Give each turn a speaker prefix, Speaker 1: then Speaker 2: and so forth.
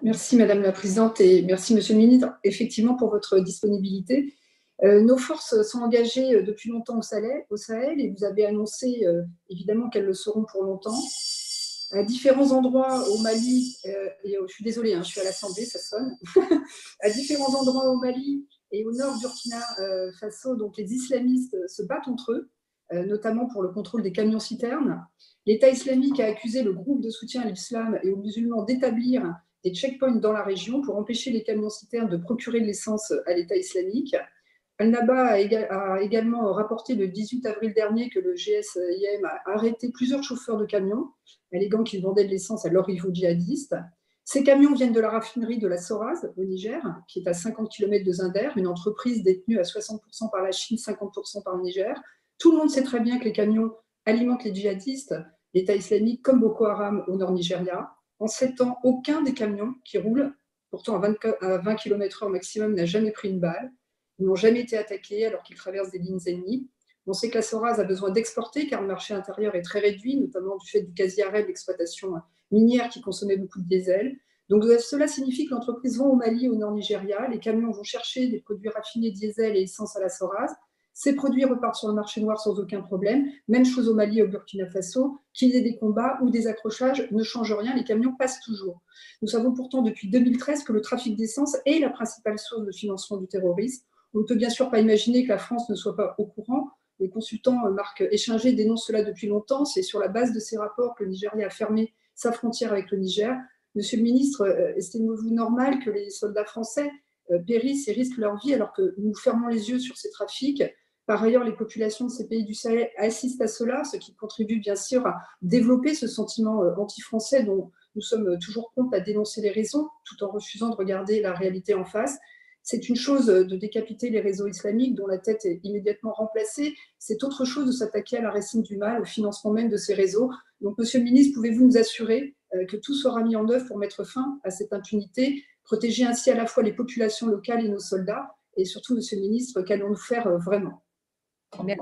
Speaker 1: Merci Madame la Présidente et merci Monsieur le Ministre, effectivement, pour votre disponibilité. Nos forces sont engagées depuis longtemps au Sahel et vous avez annoncé évidemment qu'elles le seront pour longtemps. À différents endroits au Mali, je suis désolée, je suis à l'Assemblée, ça sonne. À différents endroits au Mali et au nord Burkina Faso, donc les islamistes se battent entre eux, notamment pour le contrôle des camions-citernes. L'État islamique a accusé le groupe de soutien à l'islam et aux musulmans d'établir des checkpoints dans la région pour empêcher les camions-citernes de procurer de l'essence à l'État islamique. Al-Naba a également rapporté le 18 avril dernier que le GSIM a arrêté plusieurs chauffeurs de camions, alléguant qu'ils vendaient de l'essence à leurs rivaux djihadistes. Ces camions viennent de la raffinerie de la Soraz au Niger, qui est à 50 km de Zinder, une entreprise détenue à 60% par la Chine, 50% par le Niger. Tout le monde sait très bien que les camions alimentent les djihadistes, l'État islamique comme Boko Haram au nord Nigeria. En 7 ans, aucun des camions qui roulent, pourtant à 20 km/h maximum, n'a jamais pris une balle. Ils n'ont jamais été attaqués alors qu'ils traversent des lignes ennemies. On sait que la Soraz a besoin d'exporter car le marché intérieur est très réduit, notamment du fait du quasi-arrêt de l'exploitation minière qui consommait beaucoup de diesel. Donc cela signifie que l'entreprise vend au Mali, au nord Nigeria. Les camions vont chercher des produits raffinés diesel et essence à la Soraz. Ces produits repartent sur le marché noir sans aucun problème. Même chose au Mali et au Burkina Faso. Qu'il y ait des combats ou des accrochages ne change rien, les camions passent toujours. Nous savons pourtant depuis 2013 que le trafic d'essence est la principale source de financement du terrorisme. On ne peut bien sûr pas imaginer que la France ne soit pas au courant. Les consultants Marc Échinger dénoncent cela depuis longtemps. C'est sur la base de ces rapports que le Nigeria a fermé sa frontière avec le Niger. Monsieur le ministre, estimez-vous normal que les soldats français périssent et risquent leur vie alors que nous fermons les yeux sur ces trafics? Par ailleurs, les populations de ces pays du Sahel assistent à cela, ce qui contribue bien sûr à développer ce sentiment anti-français dont nous sommes toujours prompts à dénoncer les raisons, tout en refusant de regarder la réalité en face. C'est une chose de décapiter les réseaux islamiques dont la tête est immédiatement remplacée. C'est autre chose de s'attaquer à la racine du mal, au financement même de ces réseaux. Donc, Monsieur le ministre, pouvez-vous nous assurer que tout sera mis en œuvre pour mettre fin à cette impunité, protéger ainsi à la fois les populations locales et nos soldats? Et surtout, Monsieur le ministre, qu'allons-nous faire vraiment?
Speaker 2: Merci.